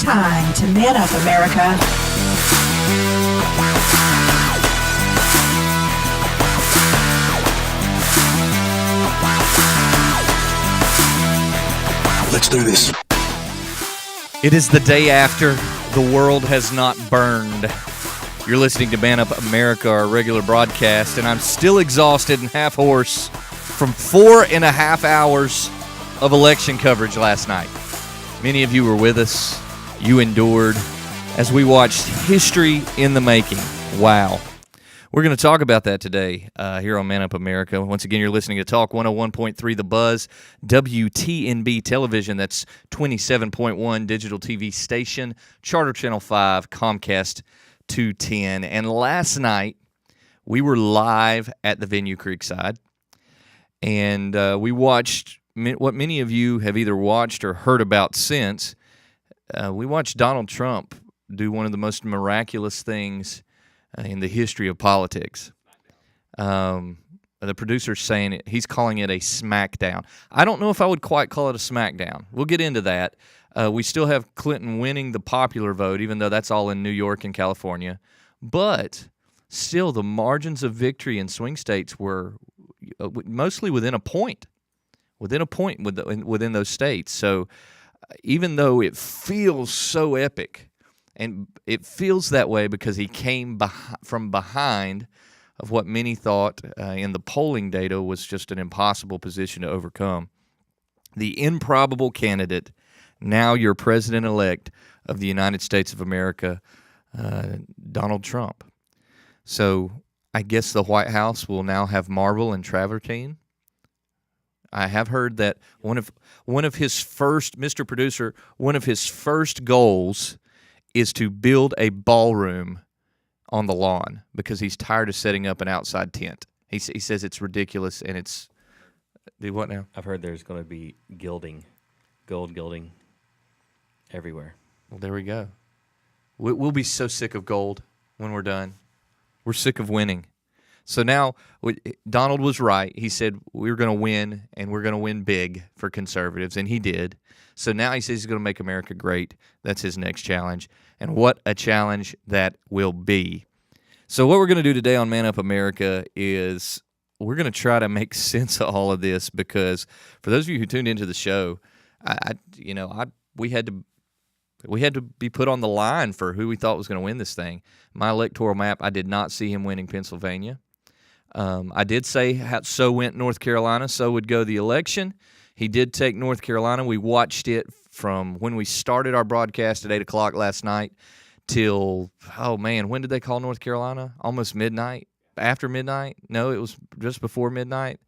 time to man up, America. Let's do this. It is the day after the world has not burned. You're listening to Man Up America, our regular broadcast, and I'm still exhausted and half hoarse from 4.5 hours of election coverage last night. Many of you were with us. You endured as we watched history in the making. Wow. We're going to talk about that today here on Man Up America. Once again, you're listening to Talk 101.3 The Buzz, WTNB Television, that's 27.1 digital TV station, Charter Channel 5, Comcast 210. And last night, we were live at the venue Creekside, and we watched what many of you have either watched or heard about since. We watched Donald Trump do one of the most miraculous things in the history of politics. The producer's saying he's calling it a smackdown. I don't know if I would quite call it a smackdown. We'll get into that. We still have Clinton winning the popular vote, even though that's all in New York and California. But still, the margins of victory in swing states were mostly within a point within those states. So even though it feels so epic, and it feels that way because he came from behind of what many thought in the polling data was just an impossible position to overcome. The improbable candidate, now your president-elect of the United States of America, Donald Trump. So I guess the White House will now have marble and travertine. I have heard that one of his first, Mr. Producer, one of his first goals is to build a ballroom on the lawn because he's tired of setting up an outside tent. He says it's ridiculous and it's... Do what now? I've heard there's going to be gold gilding everywhere. Well, there we go. We'll be so sick of gold when we're done. We're sick of winning. So now, Donald was right. He said we're going to win, and we're going to win big for conservatives, and he did. So now he says he's going to make America great. That's his next challenge, and what a challenge that will be. So what we're going to do today on Man Up America is we're going to try to make sense of all of this because for those of you who tuned into the show, we had to be put on the line for who we thought was going to win this thing. My electoral map, I did not see him winning Pennsylvania. I did say so went North Carolina, so would go the election. He did take North Carolina. We watched it from when we started our broadcast at 8 o'clock last night till, when did they call North Carolina? Almost midnight? After midnight? No, it was just before midnight.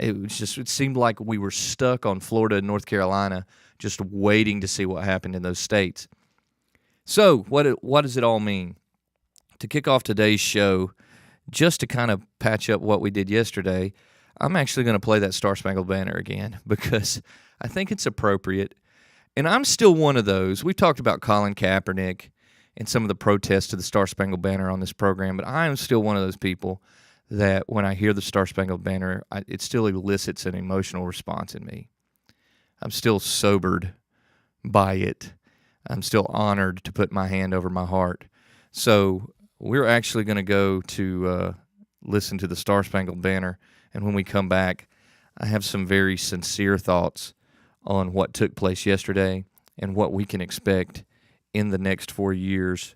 It seemed like we were stuck on Florida and North Carolina just waiting to see what happened in those states. So what does it all mean? To kick off today's show, just to kind of patch up what we did yesterday, I'm actually going to play that Star Spangled Banner again because I think it's appropriate. And I'm still one of those. We've talked about Colin Kaepernick and some of the protests to the Star Spangled Banner on this program, but I am still one of those people that when I hear the Star Spangled Banner, it still elicits an emotional response in me. I'm still sobered by it. I'm still honored to put my hand over my heart. So we're actually going to go to listen to the Star Spangled Banner, and when we come back, I have some very sincere thoughts on what took place yesterday and what we can expect in the next 4 years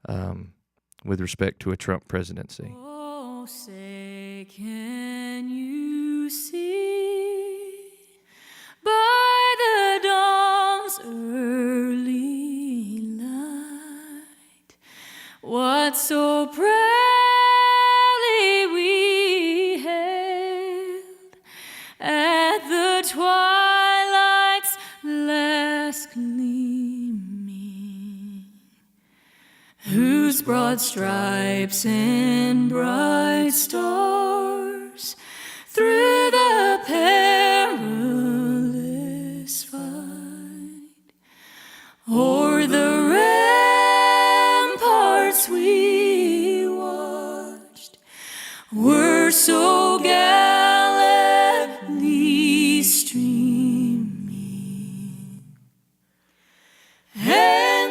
with respect to a Trump presidency. Oh, say, can you see by the dawn's early light what so proudly we hailed at the twilight's last gleaming, whose broad stripes and bright stars through the perilous fight o'er the ramparts we watched were so gallantly streaming, and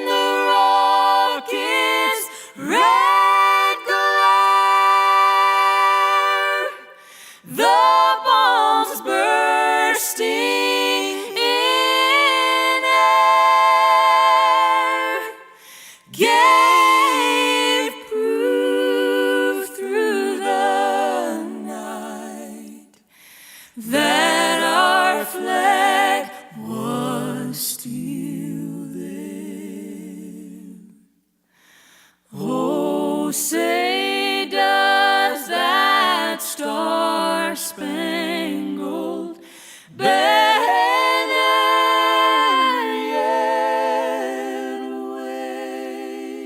say does that star-spangled banner yet wave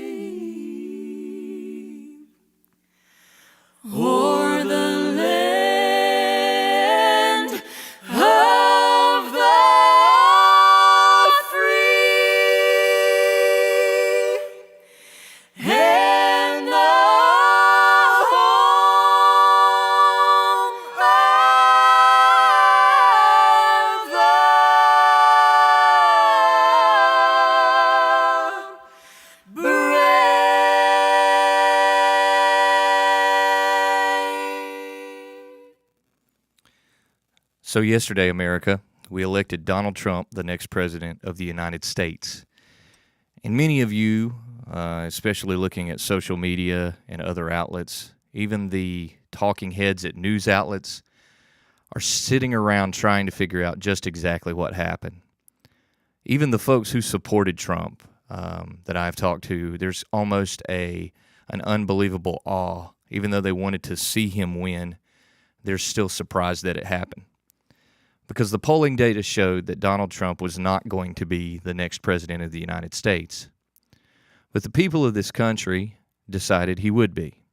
o'er the land of the free and the home of the brave. So yesterday, America, we elected Donald Trump the next president of the United States. And many of you, especially looking at social media and other outlets, even the talking heads at news outlets, are sitting around trying to figure out just exactly what happened. Even the folks who supported Trump that I've talked to, there's almost an unbelievable awe. Even though they wanted to see him win, they're still surprised that it happened. Because the polling data showed that Donald Trump was not going to be the next president of the United States. But the people of this country decided he would be.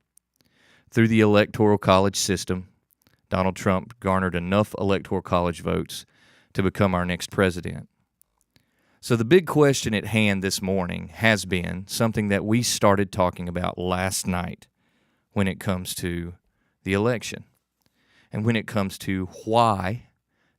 Through the Electoral College system, Donald Trump garnered enough Electoral College votes to become our next president. So the big question at hand this morning has been something that we started talking about last night when it comes to the election and when it comes to why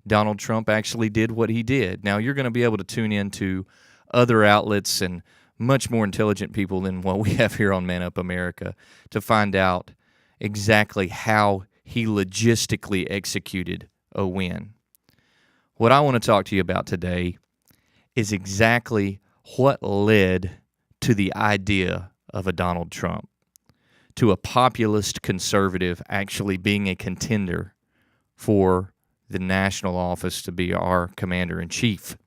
Donald Trump actually did what he did. Now, you're going to be able to tune into other outlets and much more intelligent people than what we have here on Man Up America to find out exactly how he logistically executed a win. What I want to talk to you about today is exactly what led to the idea of a Donald Trump, to a populist conservative actually being a contender for the national office to be our commander-in-chief.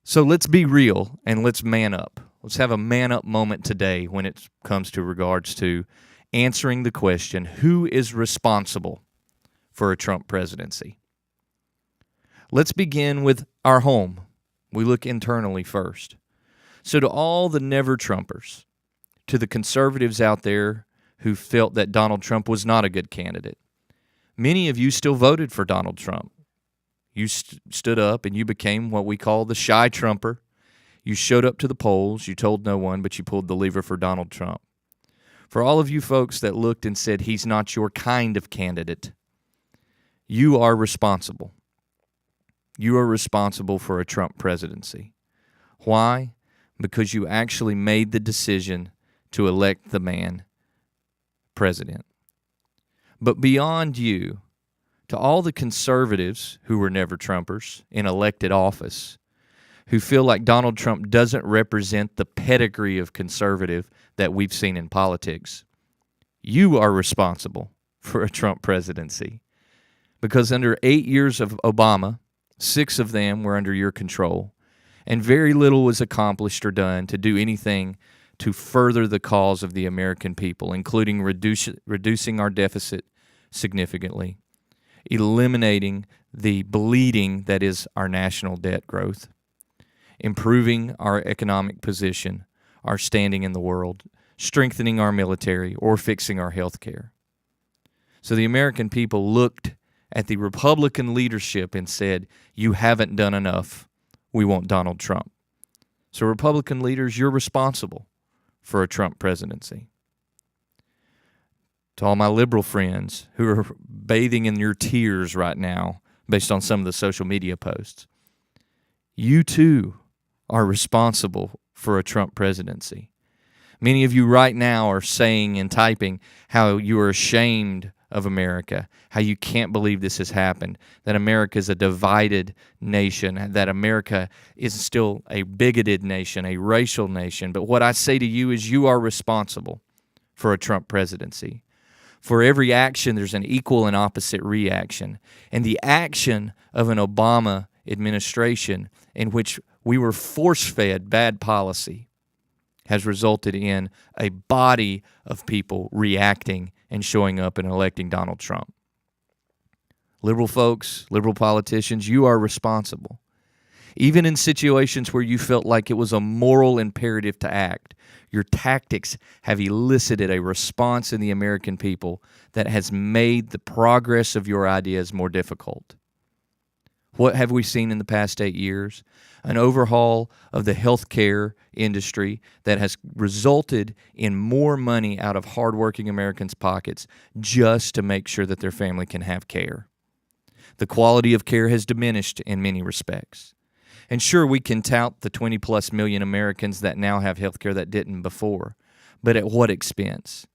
So let's be real and let's man up. Let's have a man-up moment today when it comes to regards to answering the question, who is responsible for a Trump presidency? Let's begin with our home. We look internally first. So to all the never-Trumpers, to the conservatives out there who felt that Donald Trump was not a good candidate, many of you still voted for Donald Trump. You stood up and you became what we call the shy Trumper. You showed up to the polls, you told no one, but you pulled the lever for Donald Trump. For all of you folks that looked and said he's not your kind of candidate, you are responsible. You are responsible for a Trump presidency. Why? Because you actually made the decision to elect the man president. But beyond you, to all the conservatives who were never Trumpers in elected office, who feel like Donald Trump doesn't represent the pedigree of conservative that we've seen in politics, you are responsible for a Trump presidency. Because under 8 years of Obama, 6 of them were under your control, and very little was accomplished or done to do anything to further the cause of the American people, including reducing our deficit significantly, eliminating the bleeding that is our national debt growth, improving our economic position, our standing in the world, strengthening our military, or fixing our health care. So the American people looked at the Republican leadership and said, you haven't done enough. We want Donald Trump. So Republican leaders, you're responsible for a Trump presidency. To all my liberal friends who are bathing in your tears right now based on some of the social media posts, you too are responsible for a Trump presidency. Many of you right now are saying and typing how you are ashamed of America, how you can't believe this has happened, that America is a divided nation, that America is still a bigoted nation, a racial nation. But what I say to you is you are responsible for a Trump presidency. For every action, there's an equal and opposite reaction. And the action of an Obama administration in which we were force-fed bad policy has resulted in a body of people reacting and showing up and electing Donald Trump. Liberal folks, liberal politicians, you are responsible. Even in situations where you felt like it was a moral imperative to act, your tactics have elicited a response in the American people that has made the progress of your ideas more difficult. What have we seen in the past 8 years? An overhaul of the healthcare industry that has resulted in more money out of hardworking Americans' pockets just to make sure that their family can have care. The quality of care has diminished in many respects. And sure, we can tout the 20-plus million Americans that now have health care that didn't before, but at what expense?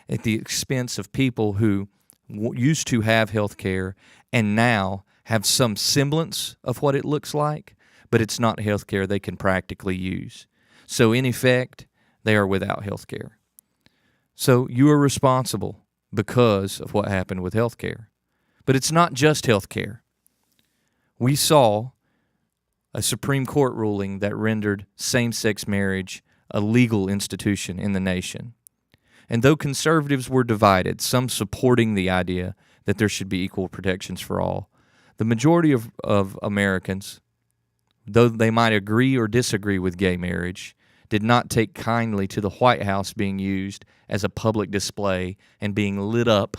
At the expense of people who used to have health care and now have some semblance of what it looks like, but it's not health care they can practically use. So in effect, they are without health care. So you are responsible because of what happened with health care. But it's not just health care. We saw a Supreme Court ruling that rendered same-sex marriage a legal institution in the nation. And though conservatives were divided, some supporting the idea that there should be equal protections for all, the majority of Americans, though they might agree or disagree with gay marriage, did not take kindly to the White House being used as a public display and being lit up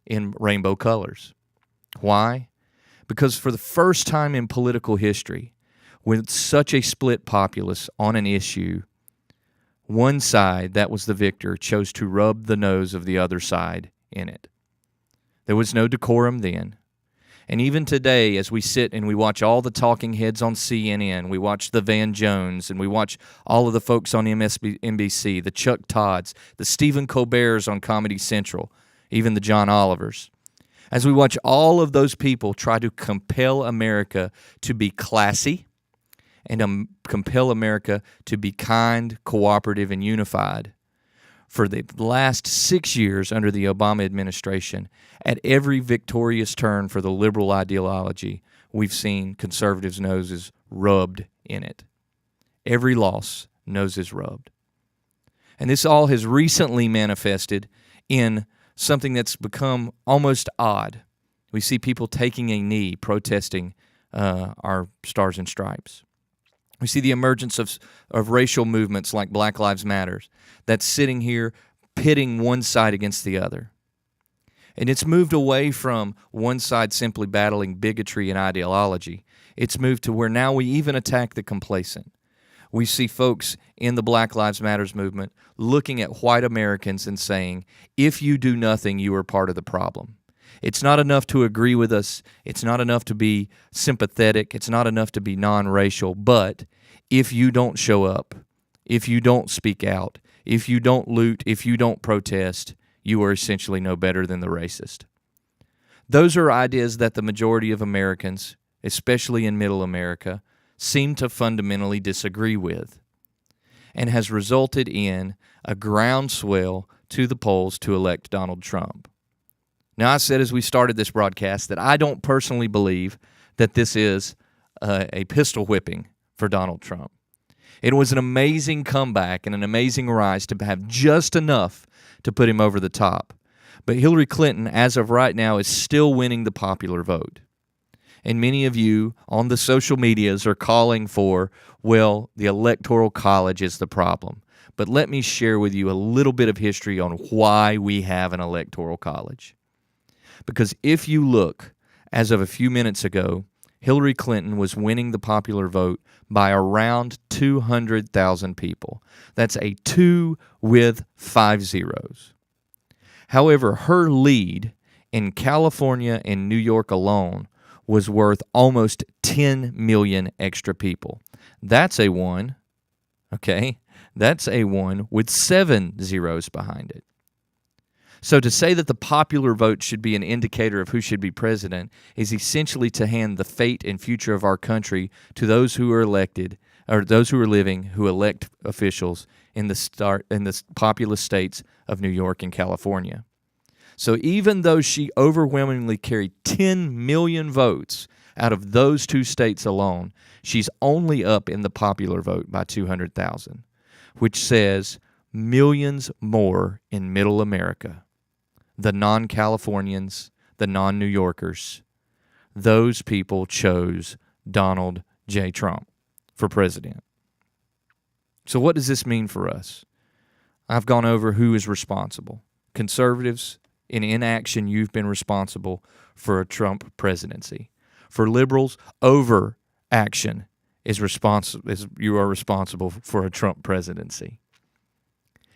in rainbow colors. Why? Because for the first time in political history, with such a split populace on an issue, one side that was the victor chose to rub the nose of the other side in it. There was no decorum then. And even today, as we sit and we watch all the talking heads on CNN, we watch the Van Jones, and we watch all of the folks on MSNBC, the Chuck Todds, the Stephen Colberts on Comedy Central, even the John Olivers. As we watch all of those people try to compel America to be classy and compel America to be kind, cooperative, and unified, for the last 6 years under the Obama administration, at every victorious turn for the liberal ideology, we've seen conservatives' noses rubbed in it. Every loss, noses rubbed. And this all has recently manifested in something that's become almost odd. We see people taking a knee protesting our Stars and Stripes. We see the emergence of racial movements like Black Lives Matter that's sitting here pitting one side against the other. And it's moved away from one side simply battling bigotry and ideology. It's moved to where now we even attack the complacent. We see folks in the Black Lives Matter movement looking at white Americans and saying, if you do nothing, you are part of the problem. It's not enough to agree with us. It's not enough to be sympathetic. It's not enough to be non-racial. But if you don't show up, if you don't speak out, if you don't loot, if you don't protest, you are essentially no better than the racist. Those are ideas that the majority of Americans, especially in Middle America, seem to fundamentally disagree with, and has resulted in a groundswell to the polls to elect Donald Trump. Now, I said as we started this broadcast that I don't personally believe that this is a pistol whipping for Donald Trump. It was an amazing comeback and an amazing rise to have just enough to put him over the top. But Hillary Clinton, as of right now, is still winning the popular vote. And many of you on the social medias are calling for, well, the Electoral College is the problem. But let me share with you a little bit of history on why we have an Electoral College. Because if you look, as of a few minutes ago, Hillary Clinton was winning the popular vote by around 200,000 people. That's a 2 with 5 zeros. However, her lead in California and New York alone was worth almost 10 million extra people. That's a 1, okay? That's a 1 with 7 zeros behind it. So to say that the popular vote should be an indicator of who should be president is essentially to hand the fate and future of our country to those who are elected, or those who are living who elect officials in the populous states of New York and California. So even though she overwhelmingly carried 10 million votes out of those two states alone, she's only up in the popular vote by 200,000. which says millions more in Middle America, the non-Californians, the non-New Yorkers, those people chose Donald J. Trump for president. So what does this mean for us? I've gone over who is responsible. Conservatives, in inaction, you've been responsible for a Trump presidency. For liberals, overaction is you are responsible for a Trump presidency.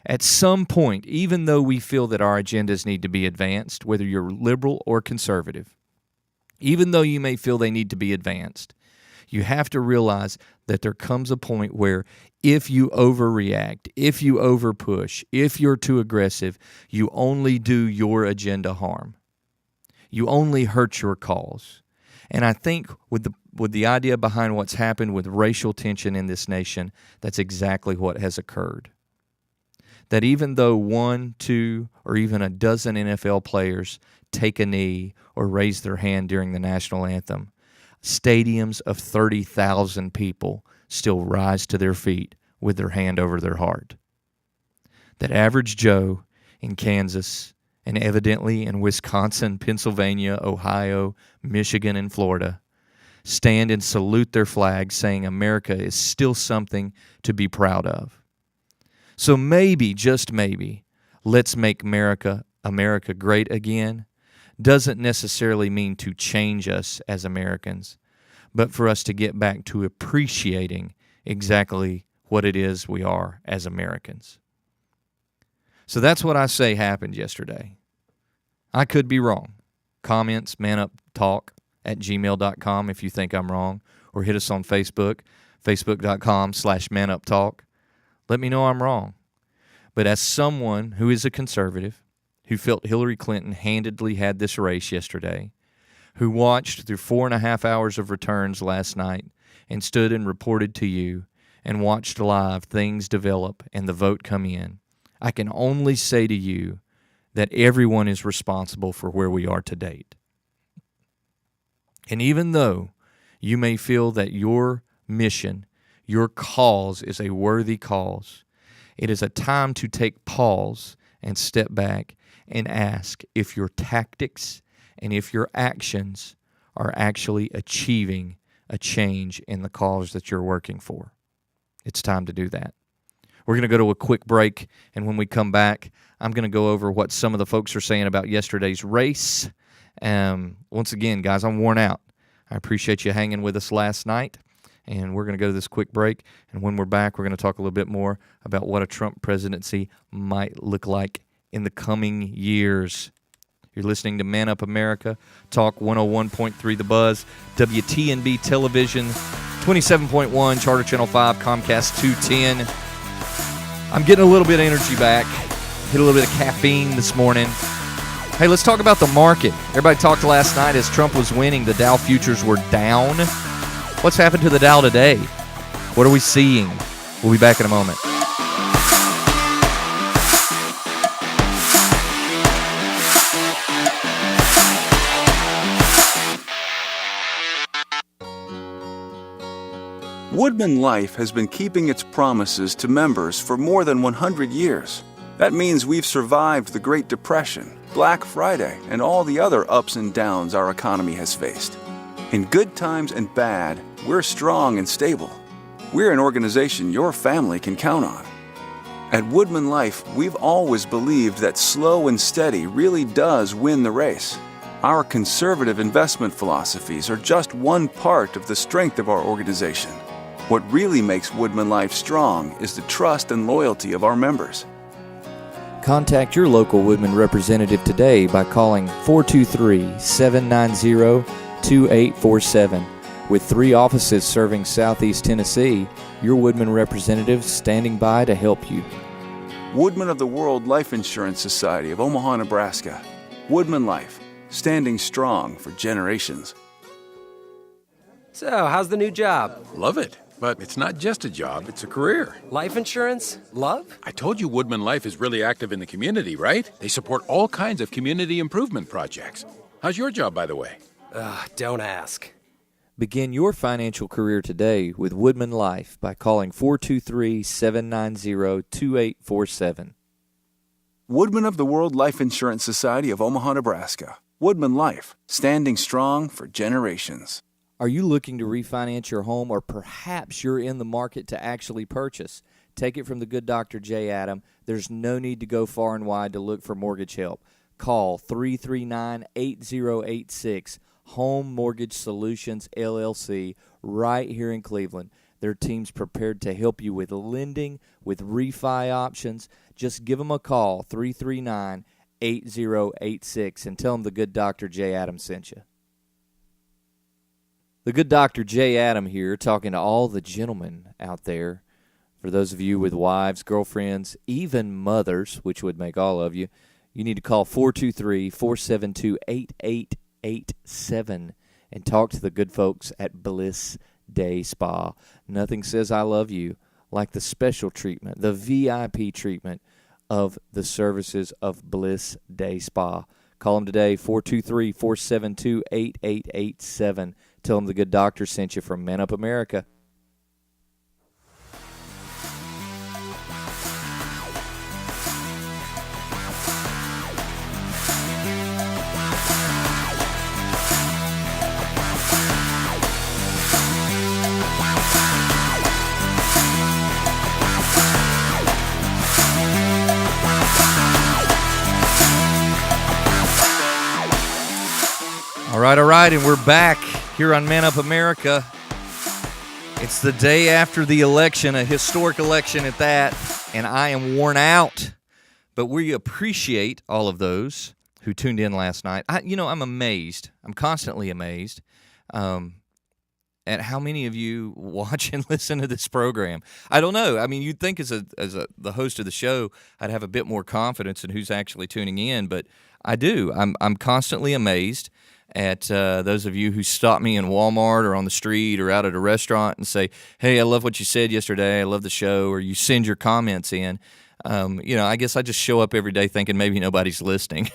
At some point, even though we feel that our agendas need to be advanced, whether you're liberal or conservative, even though you may feel they need to be advanced, you have to realize that there comes a point where if you overreact, if you overpush, if you're too aggressive, you only do your agenda harm. You only hurt your cause. And I think with the idea behind what's happened with racial tension in this nation, that's exactly what has occurred. That even though 1, 2, or even a dozen NFL players take a knee or raise their hand during the national anthem, stadiums of 30,000 people still rise to their feet with their hand over their heart. That average Joe in Kansas and evidently in Wisconsin, Pennsylvania, Ohio, Michigan, and Florida stand and salute their flag, saying America is still something to be proud of. So maybe, just maybe, let's make America great again doesn't necessarily mean to change us as Americans, but for us to get back to appreciating exactly what it is we are as Americans. So that's what I say happened yesterday. I could be wrong. Comments, manuptalk@gmail.com if you think I'm wrong, or hit us on Facebook, facebook.com/manuptalk. Let me know I'm wrong. But as someone who is a conservative, who felt Hillary Clinton handedly had this race yesterday, who watched through 4.5 hours of returns last night and stood and reported to you and watched live things develop and the vote come in, I can only say to you that everyone is responsible for where we are to date. And even though you may feel that your mission, your cause is a worthy cause, it is a time to take pause and step back and ask if your tactics and if your actions are actually achieving a change in the cause that you're working for. It's time to do that. We're going to go to a quick break, and when we come back, I'm going to go over what some of the folks are saying about yesterday's race. Once again, guys, I'm worn out. I appreciate you hanging with us last night, and we're going to go to this quick break, and when we're back, we're going to talk a little bit more about what a Trump presidency might look like in the coming years. You're listening to Man Up America, Talk 101.3 The Buzz, WTNB Television, 27.1, Charter Channel 5, Comcast 210. I'm getting a little bit of energy back. Hit a little bit of caffeine this morning. Hey, let's talk about the market. Everybody talked last night as Trump was winning. The Dow futures were down. What's happened to the Dow today? What are we seeing? We'll be back in a moment. Woodman Life has been keeping its promises to members for more than 100 years. That means we've survived the Great Depression, Black Friday, and all the other ups and downs our economy has faced. In good times and bad, we're strong and stable. We're an organization your family can count on. At Woodman Life, we've always believed that slow and steady really does win the race. Our conservative investment philosophies are just one part of the strength of our organization. What really makes Woodman Life strong is the trust and loyalty of our members. Contact your local Woodman representative today by calling 423-790-2847. With 3 offices serving Southeast Tennessee, your Woodman representative standing by to help you. Woodman of the World Life Insurance Society of Omaha, Nebraska. Woodman Life, standing strong for generations. So, how's the new job? Love it. But it's not just a job, it's a career. Life insurance? Love? I told you Woodman Life is really active in the community, right? They support all kinds of community improvement projects. How's your job, by the way? Don't ask. Begin your financial career today with Woodman Life by calling 423-790-2847. Woodman of the World Life Insurance Society of Omaha, Nebraska. Woodman Life, standing strong for generations. Are you looking to refinance your home, or perhaps you're in the market to actually purchase? Take it from the good Dr. J. Adam. There's no need to go far and wide to look for mortgage help. Call 339-8086, Home Mortgage Solutions, LLC, right here in Cleveland. Their team's prepared to help you with lending, with refi options. Just give them a call, 339-8086, and tell them the good Dr. J. Adam sent you. The good Dr. J. Adam here, talking to all the gentlemen out there. For those of you with wives, girlfriends, even mothers, which would make all of you, you need to call 423-472-8887 and talk to the good folks at Bliss Day Spa. Nothing says I love you like the special treatment, the VIP treatment of the services of Bliss Day Spa. Call them today, 423-472-8887. Tell them the good doctor sent you from Man Up America. All right, and we're back here on Man Up America. It's the day after the election, a historic election at that, and I am worn out. But we appreciate all of those who tuned in last night. I'm amazed. I'm constantly amazed at how many of you watch and listen to this program. I don't know. I mean, you'd think as the host of the show, I'd have a bit more confidence in who's actually tuning in, but I do. I'm constantly amazed at those of you who stop me in Walmart or on the street or out at a restaurant and say, hey, I love what you said yesterday, I love the show, or you send your comments in. I guess I just show up every day thinking maybe nobody's listening.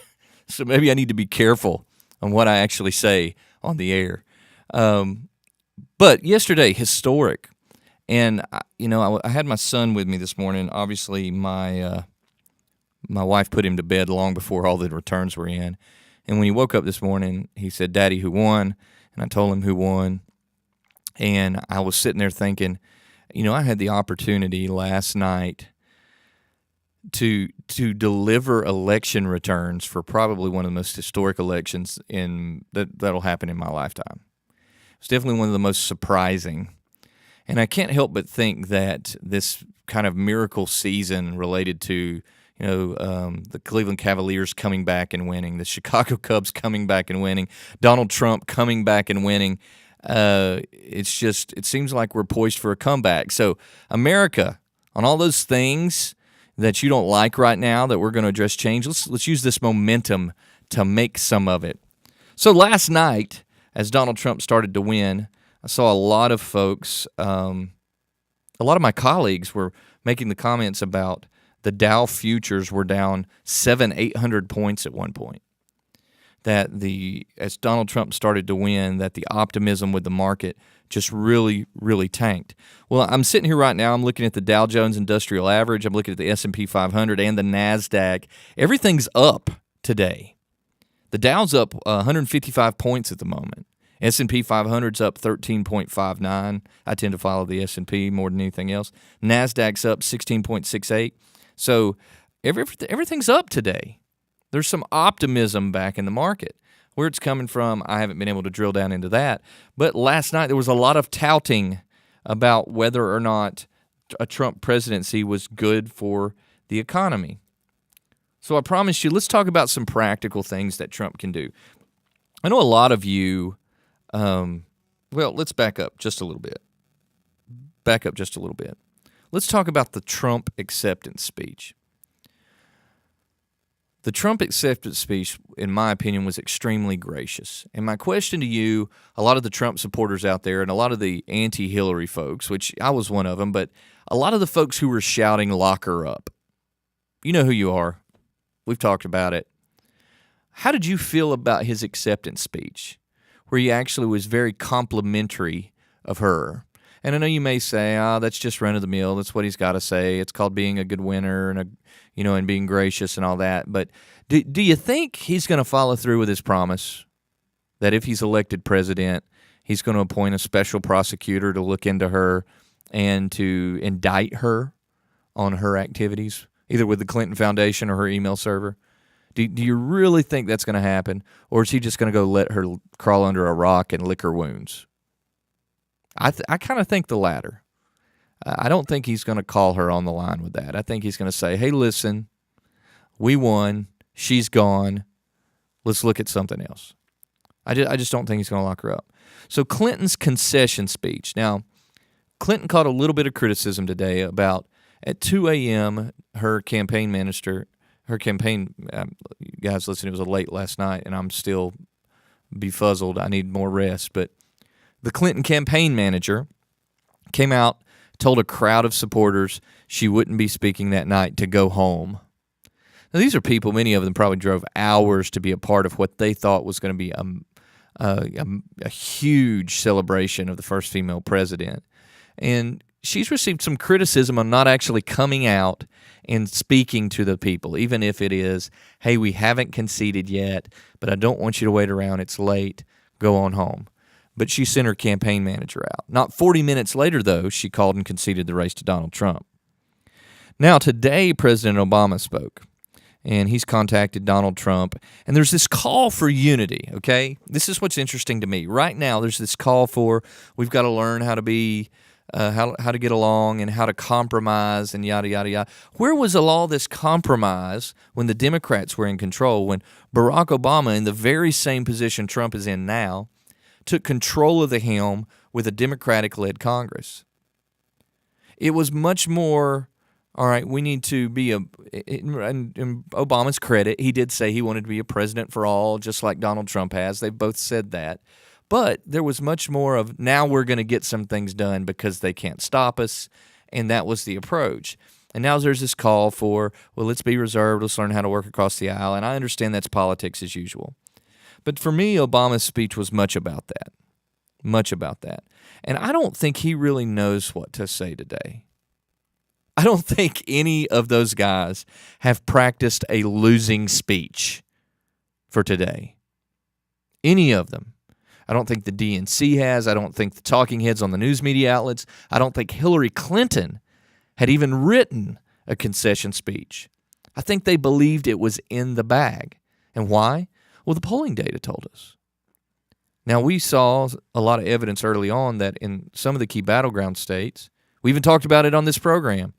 So maybe I need to be careful on what I actually say on the air. But yesterday, historic. And, I had my son with me this morning. Obviously, my wife put him to bed long before all the returns were in. And when he woke up this morning, he said, Daddy, who won? And I told him who won. And I was sitting there thinking, I had the opportunity last night to deliver election returns for probably one of the most historic elections that'll happen in my lifetime. It's definitely one of the most surprising. And I can't help but think that this kind of miracle season related to the Cleveland Cavaliers coming back and winning, the Chicago Cubs coming back and winning, Donald Trump coming back and winning. It seems like we're poised for a comeback. So America, on all those things that you don't like right now that we're going to address change, let's use this momentum to make some of it. So last night, as Donald Trump started to win, I saw a lot of folks, a lot of my colleagues were making the comments about the Dow futures were down 800 points at one point. That as Donald Trump started to win, that the optimism with the market just really, really tanked. Well, I'm sitting here right now. I'm looking at the Dow Jones Industrial Average. I'm looking at the S&P 500 and the NASDAQ. Everything's up today. The Dow's up 155 points at the moment. S&P 500's up 13.59. I tend to follow the S&P more than anything else. NASDAQ's up 16.68. So everything's up today. There's some optimism back in the market. Where it's coming from, I haven't been able to drill down into that. But last night there was a lot of touting about whether or not a Trump presidency was good for the economy. So I promise you, let's talk about some practical things that Trump can do. I know a lot of you, let's back up just a little bit. Let's talk about the Trump acceptance speech. The Trump acceptance speech, in my opinion, was extremely gracious. And my question to you, a lot of the Trump supporters out there and a lot of the anti-Hillary folks, which I was one of them, but a lot of the folks who were shouting, lock her up. You know who you are. We've talked about it. How did you feel about his acceptance speech? where he actually was very complimentary of her. And I know you may say, that's just run of the mill. That's what he's got to say. It's called being a good winner and being gracious and all that. But do you think he's going to follow through with his promise that if he's elected president, he's going to appoint a special prosecutor to look into her and to indict her on her activities, either with the Clinton Foundation or her email server? Do you really think that's going to happen? Or is he just going to go let her crawl under a rock and lick her wounds? I kind of think the latter. I don't think he's going to call her on the line with that. I think he's going to say, hey, listen, we won. She's gone. Let's look at something else. I just don't think he's going to lock her up. So Clinton's concession speech. Now, Clinton caught a little bit of criticism today about at 2 a.m., her campaign, you guys listen, it was late last night, and I'm still befuzzled. I need more rest. But the Clinton campaign manager came out, told a crowd of supporters she wouldn't be speaking that night to go home. Now, these are people, many of them probably drove hours to be a part of what they thought was going to be a huge celebration of the first female president. And she's received some criticism on not actually coming out and speaking to the people, even if it is, hey, we haven't conceded yet, but I don't want you to wait around. It's late. Go on home. But she sent her campaign manager out. Not 40 minutes later, though, she called and conceded the race to Donald Trump. Now, today, President Obama spoke, and he's contacted Donald Trump, and there's this call for unity, okay? This is what's interesting to me. Right now, there's this call for we've got to learn how to be, how to get along and how to compromise and yada, yada, yada. Where was all this compromise when the Democrats were in control, when Barack Obama, in the very same position Trump is in now, took control of the helm with a Democratic-led Congress? It was much more, all right, we need to be in Obama's credit, he did say he wanted to be a president for all, just like Donald Trump has. They both said that. But there was much more of, now we're going to get some things done because they can't stop us, and that was the approach. And now there's this call for, well, let's be reserved, let's learn how to work across the aisle, and I understand that's politics as usual. But for me, Obama's speech was much about that. Much about that. And I don't think he really knows what to say today. I don't think any of those guys have practiced a losing speech for today. Any of them. I don't think the DNC has. I don't think the talking heads on the news media outlets. I don't think Hillary Clinton had even written a concession speech. I think they believed it was in the bag. And why? Well, the polling data told us. Now, we saw a lot of evidence early on that in some of the key battleground states, we even talked about it on this program,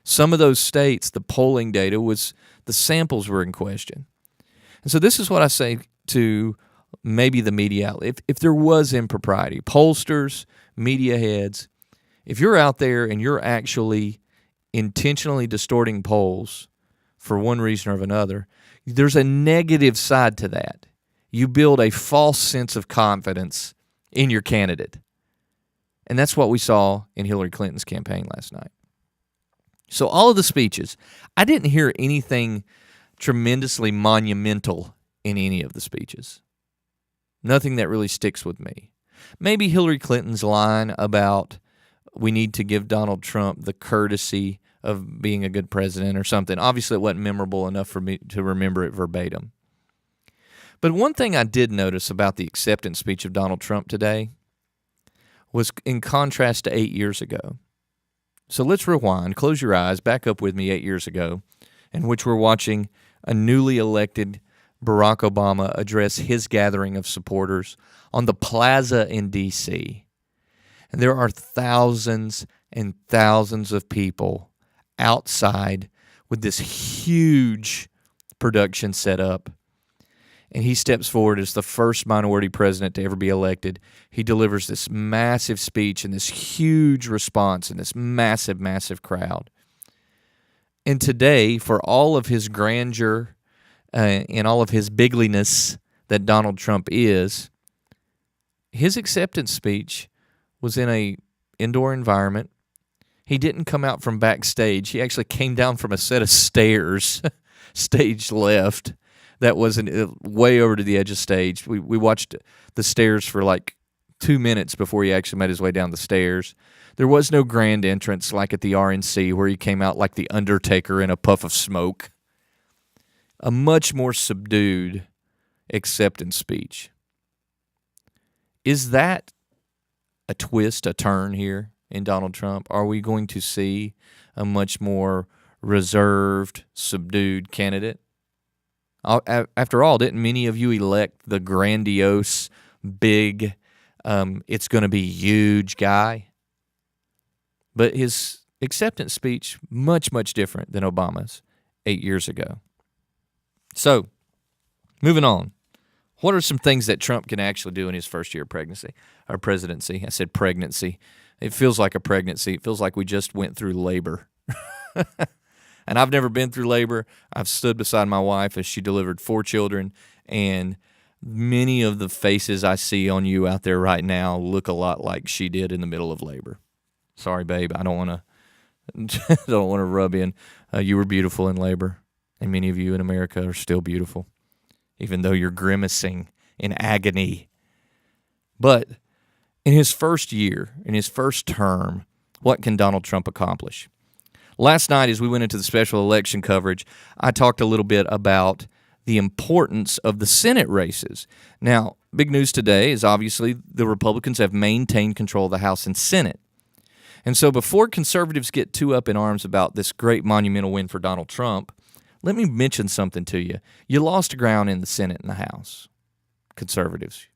some of those states, the polling data was, the samples were in question. And so this is what I say to maybe the media outlet. If there was impropriety, pollsters, media heads, if you're out there and you're actually intentionally distorting polls for one reason or another, there's a negative side to that. You build a false sense of confidence in your candidate. And that's what we saw in Hillary Clinton's campaign last night. So all of the speeches, I didn't hear anything tremendously monumental in any of the speeches. Nothing that really sticks with me. Maybe Hillary Clinton's line about we need to give Donald Trump the courtesy of being a good president or something. Obviously, it wasn't memorable enough for me to remember it verbatim. But one thing I did notice about the acceptance speech of Donald Trump today was in contrast to 8 years ago. So let's rewind, close your eyes, back up with me 8 years ago, in which we're watching a newly elected Barack Obama address his gathering of supporters on the plaza in D.C. And there are thousands and thousands of people outside with this huge production set up. And he steps forward as the first minority president to ever be elected. He delivers this massive speech and this huge response in this massive, massive crowd. And today, for all of his grandeur and all of his bigliness that Donald Trump is, his acceptance speech was in an indoor environment. He didn't come out from backstage. He actually came down from a set of stairs, stage left, that wasn't way over to the edge of stage. We watched the stairs for like 2 minutes before he actually made his way down the stairs. There was no grand entrance like at the RNC where he came out like the Undertaker in a puff of smoke. A much more subdued acceptance speech. Is that a twist, a turn here in Donald Trump? Are we going to see a much more reserved, subdued candidate? After all, didn't many of you elect the grandiose, big, it's going to be huge guy? But his acceptance speech, much, much different than Obama's 8 years ago. So, moving on. What are some things that Trump can actually do in his first year of presidency? I said pregnancy. It feels like a pregnancy. It feels like we just went through labor. And I've never been through labor. I've stood beside my wife as she delivered 4 children, and many of the faces I see on you out there right now look a lot like she did in the middle of labor. Sorry, babe. I don't want to rub in. You were beautiful in labor, and many of you in America are still beautiful, even though you're grimacing in agony. But in his first year, in his first term, what can Donald Trump accomplish? Last night, as we went into the special election coverage, I talked a little bit about the importance of the Senate races. Now, big news today is obviously the Republicans have maintained control of the House and Senate. And so before conservatives get too up in arms about this great monumental win for Donald Trump, let me mention something to you. You lost ground in the Senate and the House, conservatives.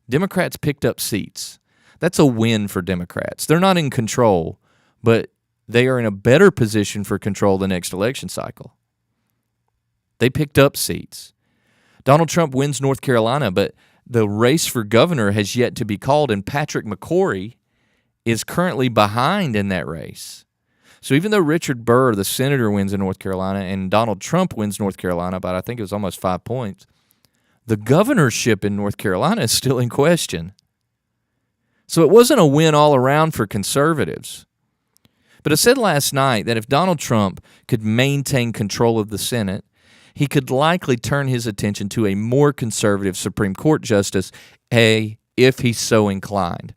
Democrats picked up seats. That's a win for Democrats. They're not in control, but they are in a better position for control the next election cycle. They picked up seats. Donald Trump wins North Carolina, but the race for governor has yet to be called, and Patrick McCrory is currently behind in that race. So even though Richard Burr, the senator, wins in North Carolina and Donald Trump wins North Carolina by, I think it was almost 5 points, the governorship in North Carolina is still in question. So it wasn't a win all around for conservatives. But I said last night that if Donald Trump could maintain control of the Senate, he could likely turn his attention to a more conservative Supreme Court justice, if he's so inclined.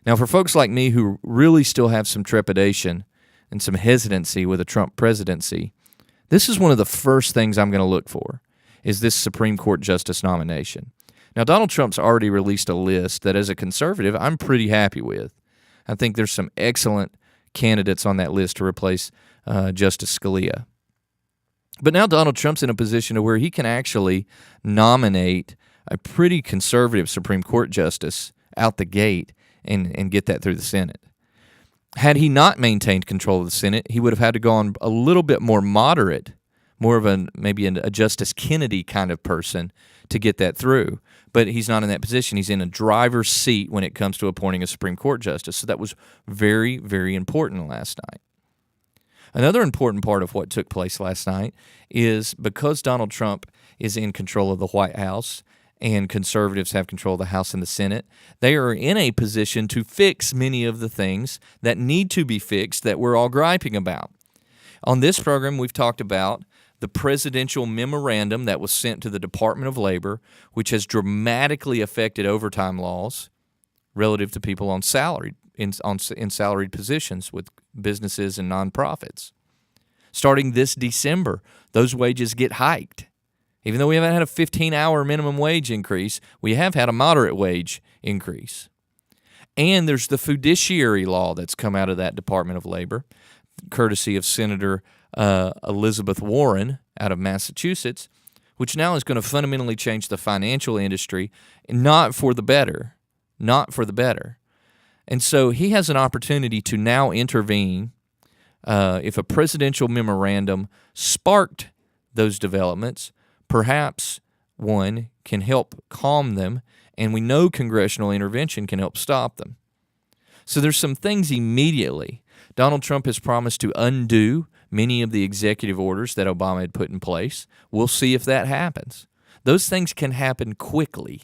Now, for folks like me who really still have some trepidation and some hesitancy with a Trump presidency, this is one of the first things I'm going to look for, is this Supreme Court justice nomination. Now, Donald Trump's already released a list that, as a conservative, I'm pretty happy with. I think there's some excellent candidates on that list to replace Justice Scalia. But now Donald Trump's in a position to where he can actually nominate a pretty conservative Supreme Court justice out the gate and get that through the Senate. Had he not maintained control of the Senate, he would have had to go on a little bit more moderate, more of a Justice Kennedy kind of person to get that through. But he's not in that position. He's in a driver's seat when it comes to appointing a Supreme Court justice. So that was very, very important last night. Another important part of what took place last night is because Donald Trump is in control of the White House and conservatives have control of the House and the Senate, they are in a position to fix many of the things that need to be fixed that we're all griping about. On this program, we've talked about the presidential memorandum that was sent to the Department of Labor, which has dramatically affected overtime laws relative to people on salaried in salaried positions with businesses and nonprofits. Starting this December, those wages get hiked. Even though we haven't had a 15-hour minimum wage increase, we have had a moderate wage increase. And there's the fiduciary law that's come out of that Department of Labor, courtesy of Senator Elizabeth Warren out of Massachusetts, which now is going to fundamentally change the financial industry, not for the better. And so he has an opportunity to now intervene if a presidential memorandum sparked those developments. Perhaps one can help calm them, and we know congressional intervention can help stop them. So there's some things immediately. Donald Trump has promised to undo many of the executive orders that Obama had put in place. We'll see if that happens. Those things can happen quickly.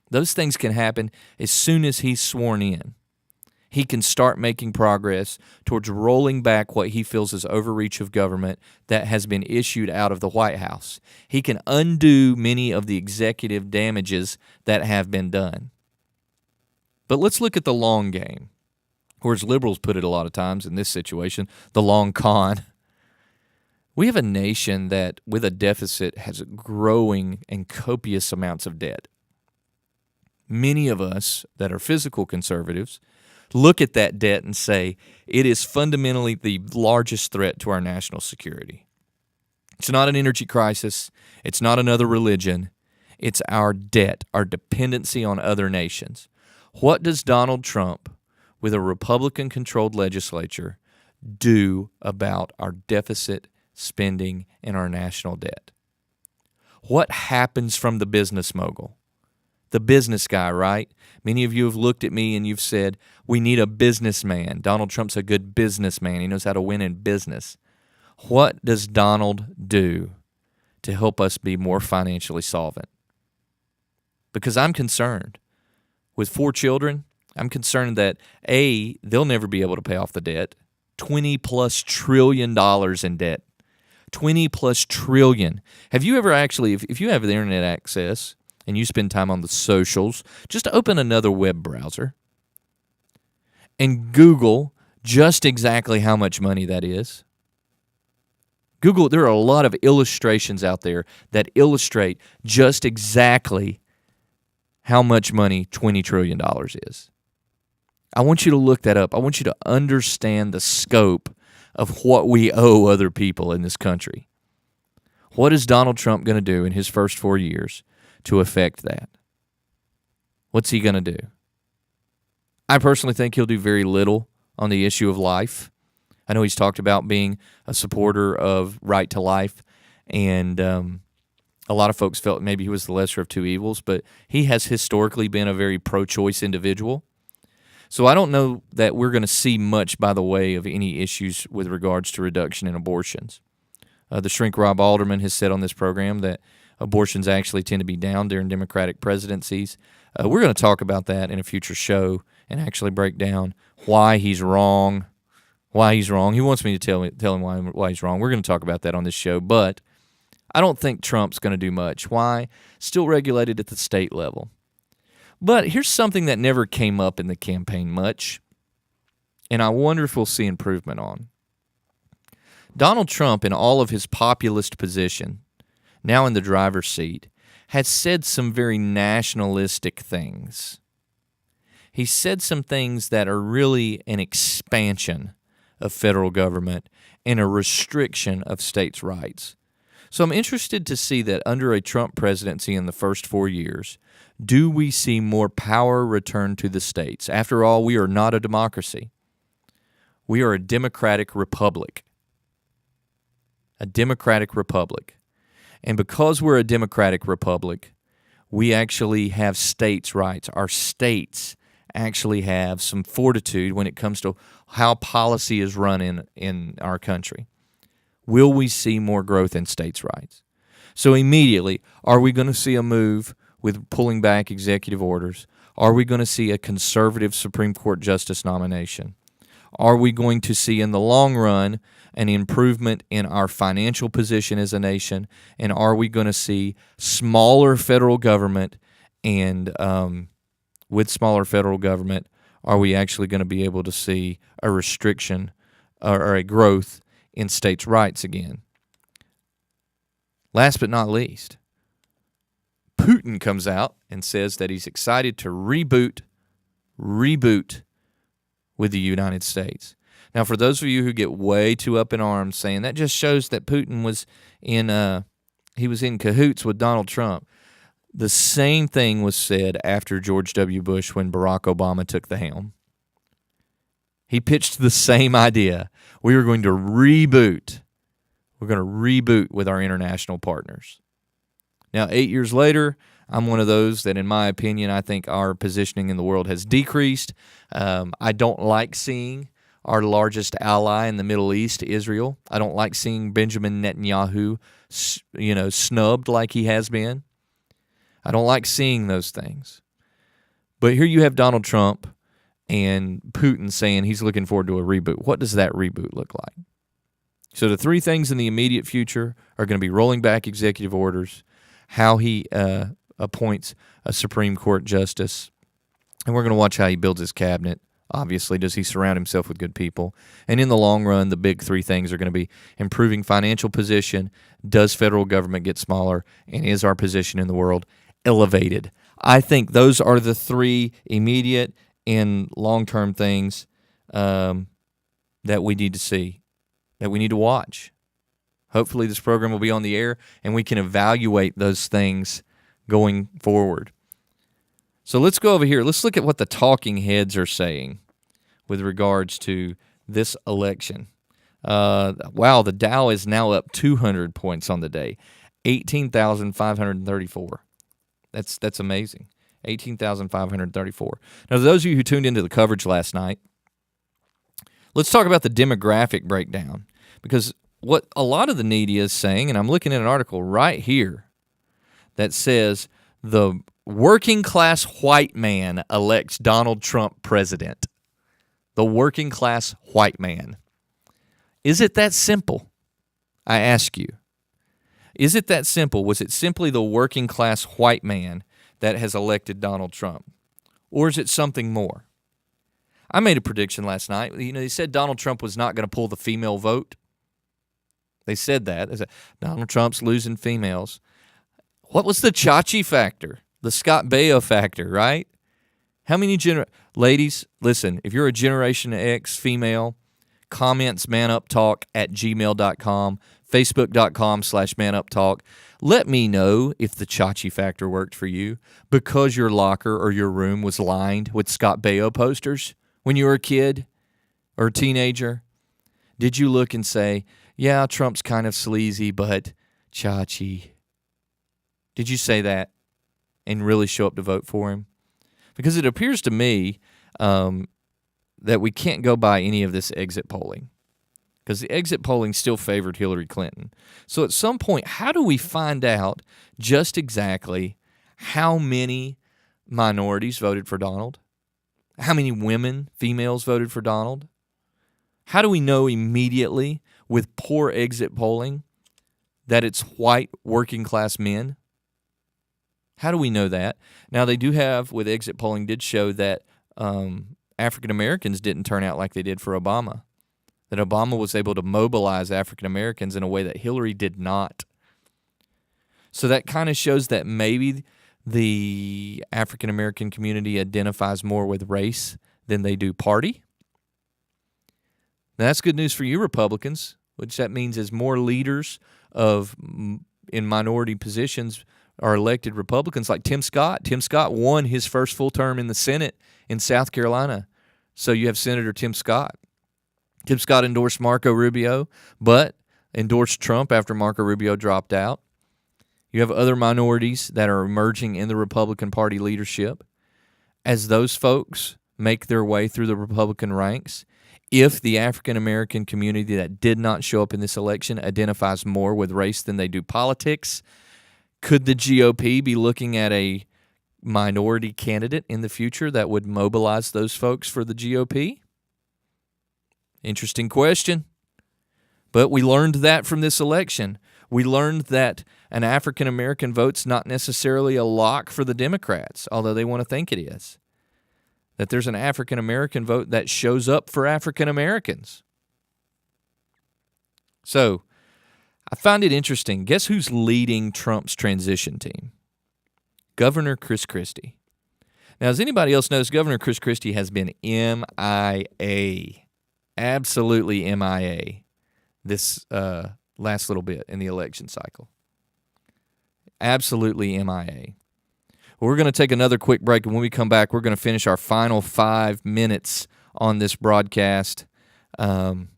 Those things can happen as soon as he's sworn in. he can start making progress towards rolling back what he feels is overreach of government that has been issued out of the White House. He can undo many of the executive damages that have been done. But let's look at the long game, or as liberals put it a lot of times in this situation, the long con. We have a nation that, with a deficit, has growing and copious amounts of debt. Many of us that are physical conservatives look at that debt and say it is fundamentally the largest threat to our national security. It's not an energy crisis. It's not another religion. It's our debt, our dependency on other nations. What does Donald Trump, with a Republican-controlled legislature, do about our deficit spending and our national debt? What happens from the business mogul? The business guy, right? Many of you have looked at me and you've said, we need a businessman. Donald Trump's a good businessman. He knows how to win in business. What does Donald do to help us be more financially solvent? Because I'm concerned. With 4 children, I'm concerned that, A, they'll never be able to pay off the debt. $20+ trillion in debt. $20+ trillion. Have you ever actually, if you have the internet access and you spend time on the socials, just open another web browser and Google just exactly how much money that is. Google, there are a lot of illustrations out there that illustrate just exactly how much money $20 trillion is. I want you to look that up. I want you to understand the scope of what we owe other people in this country. What is Donald Trump going to do in his first 4 years to affect that? What's he going to do? I personally think he'll do very little on the issue of life. I know he's talked about being a supporter of right to life, and a lot of folks felt maybe he was the lesser of two evils, but he has historically been a very pro-choice individual. So I don't know that we're going to see much by the way of any issues with regards to reduction in abortions. The shrink Rob Alderman has said on this program that abortions actually tend to be down during Democratic presidencies. We're going to talk about that in a future show and actually break down why he's wrong. Why he's wrong. He wants me to tell him why he's wrong. We're going to talk about that on this show, but I don't think Trump's going to do much. Why? Still regulated at the state level. But here's something that never came up in the campaign much, and I wonder if we'll see improvement on. Donald Trump, in all of his populist position, now in the driver's seat, has said some very nationalistic things. He said some things that are really an expansion of federal government and a restriction of states' rights. So I'm interested to see that under a Trump presidency in the first 4 years, do we see more power returned to the states? After all, we are not a democracy. We are a democratic republic. A democratic republic. And because we're a democratic republic, we actually have states' rights. Our states actually have some fortitude when it comes to how policy is run in our country. Will we see more growth in states' rights? So immediately, are we going to see a move with pulling back executive orders? Are we going to see a conservative Supreme Court justice nomination? Are we going to see in the long run an improvement in our financial position as a nation? And are we going to see smaller federal government? And with smaller federal government, are we actually going to be able to see a restriction or a growth in states' rights again? Last but not least, Putin comes out and says that he's excited to reboot with the United States. Now, for those of you who get way too up in arms saying that just shows that Putin was in cahoots with Donald Trump, the same thing was said after George W. Bush when Barack Obama took the helm. He pitched the same idea. We were going to reboot. We're going to reboot with our international partners. Now, 8 years later, I'm one of those that, in my opinion, I think our positioning in the world has decreased. I don't like seeing our largest ally in the Middle East, Israel. I don't like seeing Benjamin Netanyahu, snubbed like he has been. I don't like seeing those things. But here you have Donald Trump and Putin saying he's looking forward to a reboot. What does that reboot look like? So the three things in the immediate future are going to be rolling back executive orders, how he appoints a Supreme Court justice, and we're going to watch how he builds his cabinet. Obviously, does he surround himself with good people? And in the long run, the big three things are going to be improving financial position, does federal government get smaller, and is our position in the world elevated? I think those are the three immediate and long-term things that we need to see, that we need to watch. Hopefully this program will be on the air and we can evaluate those things going forward. So let's go over here. Let's look at what the talking heads are saying with regards to this election. Wow, the Dow is now up 200 points on the day, 18,534. That's amazing, 18,534. Now, those of you who tuned into the coverage last night, let's talk about the demographic breakdown, because what a lot of the media is saying, and I'm looking at an article right here that says the working class white man elects Donald Trump president. The working class white man. Is it that simple? I ask you. Is it that simple? Was it simply the working class white man that has elected Donald Trump? Or is it something more? I made a prediction last night. They said Donald Trump was not going to pull the female vote. They said that. They said, Donald Trump's losing females. What was the Chachi factor? The Scott Baio factor, right? How many ladies, listen, if you're a Generation X female, comments manuptalk@gmail.com, facebook.com/manuptalk. Let me know if the Chachi factor worked for you because your locker or your room was lined with Scott Baio posters when you were a kid or a teenager. Did you look and say, yeah, Trump's kind of sleazy, but Chachi? Did you say that and really show up to vote for him? Because it appears to me that we can't go by any of this exit polling, because the exit polling still favored Hillary Clinton. So at some point, how do we find out just exactly how many minorities voted for Donald? How many women, females voted for Donald? How do we know immediately with poor exit polling that it's white working class men? How do we know that? Now, they do have, with exit polling, did show that African Americans didn't turn out like they did for Obama, that Obama was able to mobilize African Americans in a way that Hillary did not. So that kind of shows that maybe the African American community identifies more with race than they do party. Now, that's good news for you Republicans, which that means is more leaders in minority positions are elected Republicans, like Tim Scott. Tim Scott won his first full term in the Senate in South Carolina. So you have Senator Tim Scott. Tim Scott endorsed Marco Rubio, but endorsed Trump after Marco Rubio dropped out. You have other minorities that are emerging in the Republican Party leadership. As those folks make their way through the Republican ranks, if the African American community that did not show up in this election identifies more with race than they do politics, could the GOP be looking at a minority candidate in the future that would mobilize those folks for the GOP? Interesting question. But we learned that from this election. We learned that an African American vote's not necessarily a lock for the Democrats, although they want to think it is. That there's an African American vote that shows up for African Americans. So, I find it interesting. Guess who's leading Trump's transition team? Governor Chris Christie. Now, as anybody else knows, Governor Chris Christie has been MIA. Absolutely MIA this last little bit in the election cycle. Absolutely MIA. We're going to take another quick break, and when we come back, we're going to finish our final 5 minutes on this broadcast. And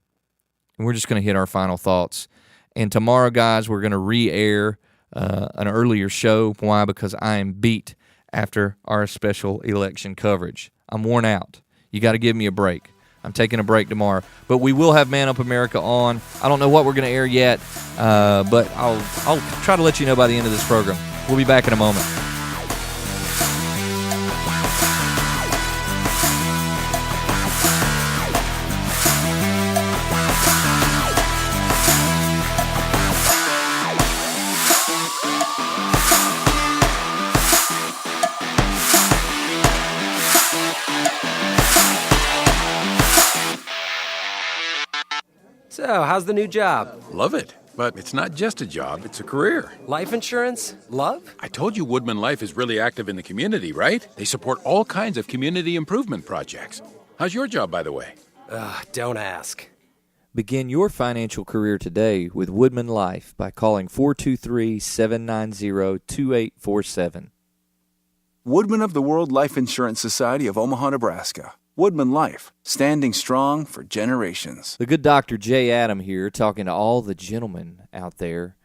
we're just going to hit our final thoughts. And tomorrow, guys, we're going to re-air an earlier show. Why? Because I am beat after our special election coverage. I'm worn out. You got to give me a break. I'm taking a break tomorrow. But we will have Man Up America on. I don't know what we're going to air yet, but I'll try to let you know by the end of this program. We'll be back in a moment. So, how's the new job? Love it. But it's not just a job, it's a career. Life insurance? Love? I told you Woodman Life is really active in the community, right? They support all kinds of community improvement projects. How's your job, by the way? Don't ask. Begin your financial career today with Woodman Life by calling 423-790-2847. Woodman of the World Life Insurance Society of Omaha, Nebraska. Woodman Life, standing strong for generations. The good Dr. J. Adam here, talking to all the gentlemen out there.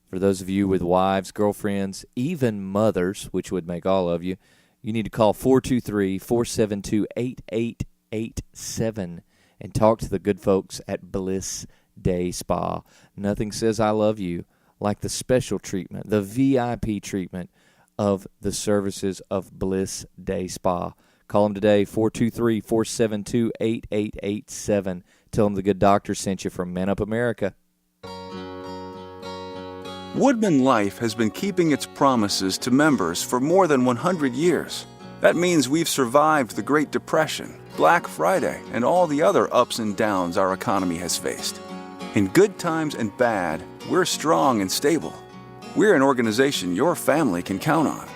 For those of you with wives, girlfriends, even mothers, which would make all of you, you need to call 423-472-8887 and talk to the good folks at Bliss Day Spa. Nothing says I love you like the special treatment, the VIP treatment of the services of Bliss Day Spa. Call them today, 423-472-8887. Tell them the good doctor sent you from Man Up America. Woodman Life has been keeping its promises to members for more than 100 years. That means we've survived the Great Depression, Black Friday, and all the other ups and downs our economy has faced. In good times and bad, we're strong and stable. We're an organization your family can count on.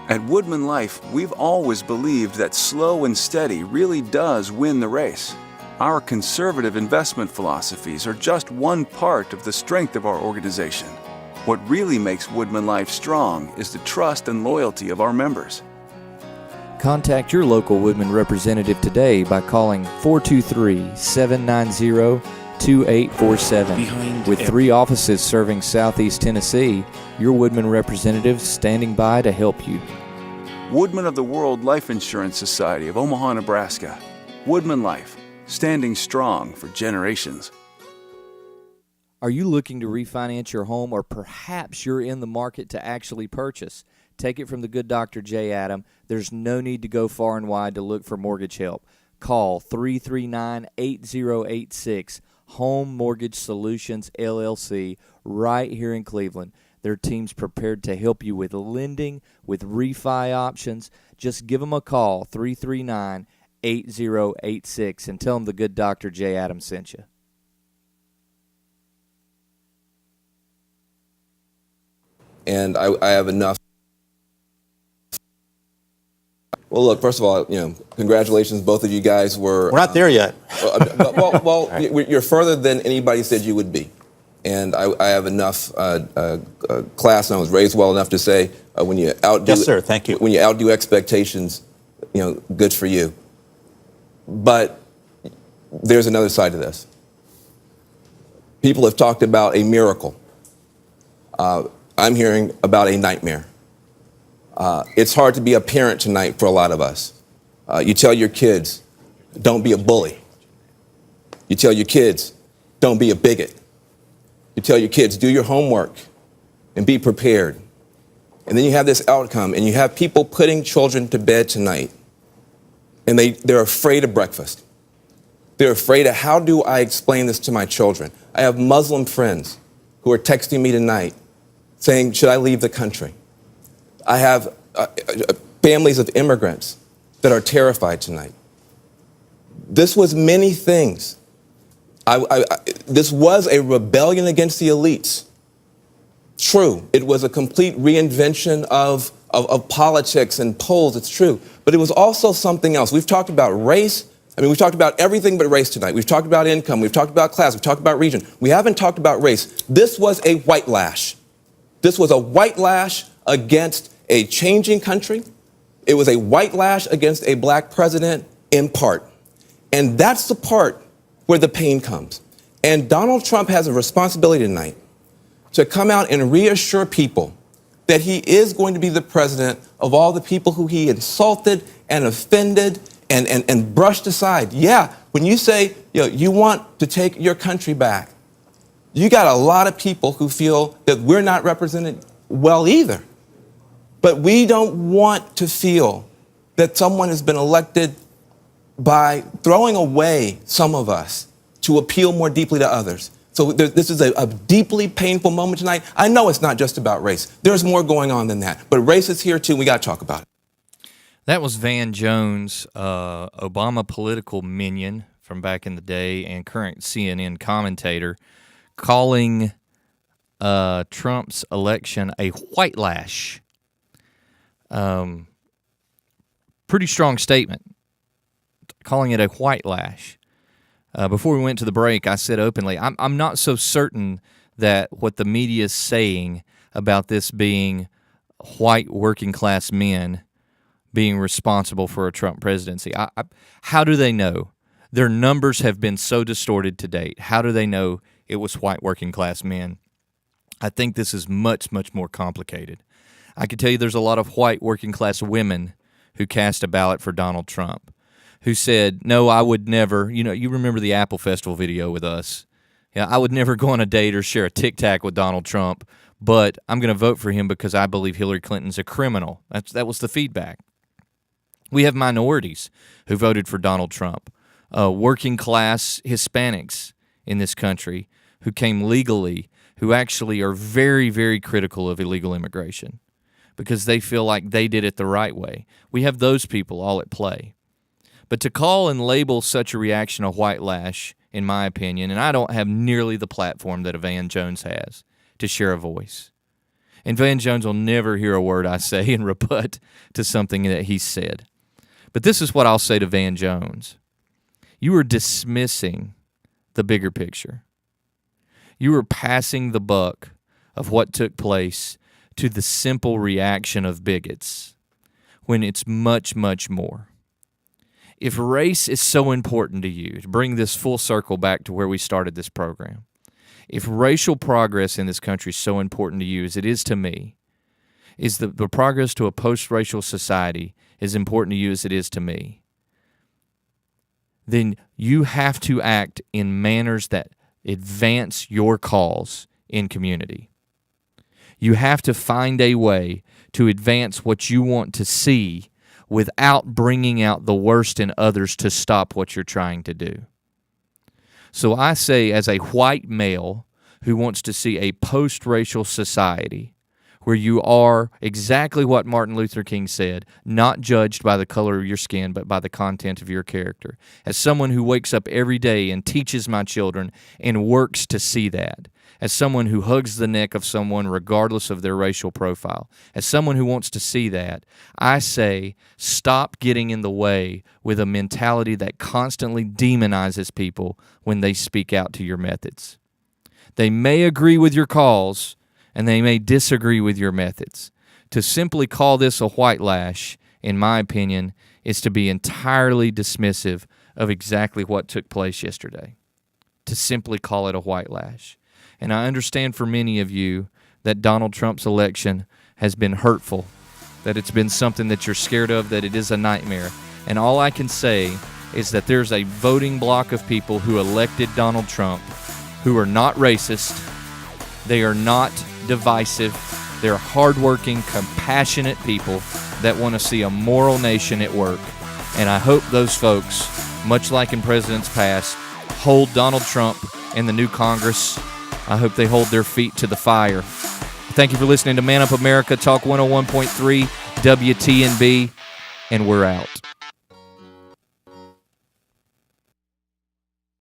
At Woodman Life, we've always believed that slow and steady really does win the race. Our conservative investment philosophies are just one part of the strength of our organization. What really makes Woodman Life strong is the trust and loyalty of our members. Contact your local Woodman representative today by calling 423-790-2847. With 3 offices serving Southeast Tennessee, your Woodman representative standing by to help you. Woodman of the World Life Insurance Society of Omaha, Nebraska. Woodman Life, standing strong for generations. Are you looking to refinance your home, or perhaps you're in the market to actually purchase? Take it from the good Dr. J. Adam. There's no need to go far and wide to look for mortgage help. Call 339-8086, Home Mortgage Solutions, LLC, right here in Cleveland. Their team's prepared to help you with lending, with refi options. Just give them a call, 339-8086, and tell them the good Dr. J. Adam sent you. And I have enough. Well, look, first of all, congratulations. Both of you guys were. We're not there yet. You're further than anybody said you would be. And I have enough class, and I was raised well enough to say when you outdo. Yes, sir. Thank you. When you outdo expectations, good for you. But there's another side to this. People have talked about a miracle. I'm hearing about a nightmare. It's hard to be a parent tonight for a lot of us. You tell your kids, don't be a bully. You tell your kids, don't be a bigot. You tell your kids, do your homework and be prepared. And then you have this outcome, and you have people putting children to bed tonight, and they're afraid of breakfast. They're afraid of, how do I explain this to my children? I have Muslim friends who are texting me tonight saying, should I leave the country? I have families of immigrants that are terrified tonight. This was many things. This was a rebellion against the elites. True, it was a complete reinvention of politics and polls, it's true. But it was also something else. We've talked about race. We've talked about everything but race tonight. We've talked about income. We've talked about class. We've talked about region. We haven't talked about race. This was a white lash. This was a white lash against a changing country. It was a white lash against a black president in part. And that's the part where the pain comes. And Donald Trump has a responsibility tonight to come out and reassure people that he is going to be the president of all the people who he insulted and offended and brushed aside. Yeah, when you say you want to take your country back, you got a lot of people who feel that we're not represented well either. But we don't want to feel that someone has been elected by throwing away some of us to appeal more deeply to others. So this is a deeply painful moment tonight. I know it's not just about race. There's more going on than that. But race is here too. We got to talk about it. That was Van Jones, Obama political minion from back in the day and current CNN commentator, calling Trump's election a white lash. Pretty strong statement, calling it a white lash. Before we went to the break, I said openly, I'm not so certain that what the media is saying about this being white working class men being responsible for a Trump presidency. How do they know? Their numbers have been so distorted to date. How do they know it was white working class men? I think this is much, much more complicated. I can tell you there's a lot of white working class women who cast a ballot for Donald Trump, who said, no, I would never, you remember the Apple Festival video with us. Yeah, I would never go on a date or share a Tic Tac with Donald Trump, but I'm going to vote for him because I believe Hillary Clinton's a criminal. That was the feedback. We have minorities who voted for Donald Trump, working class Hispanics in this country who came legally, who actually are very, very critical of illegal immigration because they feel like they did it the right way. We have those people all at play. But to call and label such a reaction a white lash, in my opinion, and I don't have nearly the platform that a Van Jones has to share a voice. And Van Jones will never hear a word I say in rebut to something that he said. But this is what I'll say to Van Jones. You are dismissing the bigger picture. You are passing the buck of what took place to the simple reaction of bigots when it's much, much more. If race is so important to you, to bring this full circle back to where we started this program, if racial progress in this country is so important to you as it is to me, is the progress to a post-racial society as important to you as it is to me, then you have to act in manners that advance your cause in community. You have to find a way to advance what you want to see without bringing out the worst in others to stop what you're trying to do. So I say, as a white male who wants to see a post-racial society where you are exactly what Martin Luther King said, not judged by the color of your skin, but by the content of your character. As someone who wakes up every day and teaches my children and works to see that, as someone who hugs the neck of someone regardless of their racial profile, as someone who wants to see that, I say stop getting in the way with a mentality that constantly demonizes people when they speak out to your methods. They may agree with your cause, and they may disagree with your methods. To simply call this a white lash, in my opinion, is to be entirely dismissive of exactly what took place yesterday. To simply call it a white lash. And I understand for many of you that Donald Trump's election has been hurtful, that it's been something that you're scared of, that it is a nightmare. And all I can say is that there's a voting block of people who elected Donald Trump who are not racist, they are not divisive, they're hardworking, compassionate people that want to see a moral nation at work. And I hope those folks, much like in presidents past, hold Donald Trump and the new Congress. I hope they hold their feet to the fire. Thank you for listening to Man Up America, Talk 101.3 WTNB, and we're out.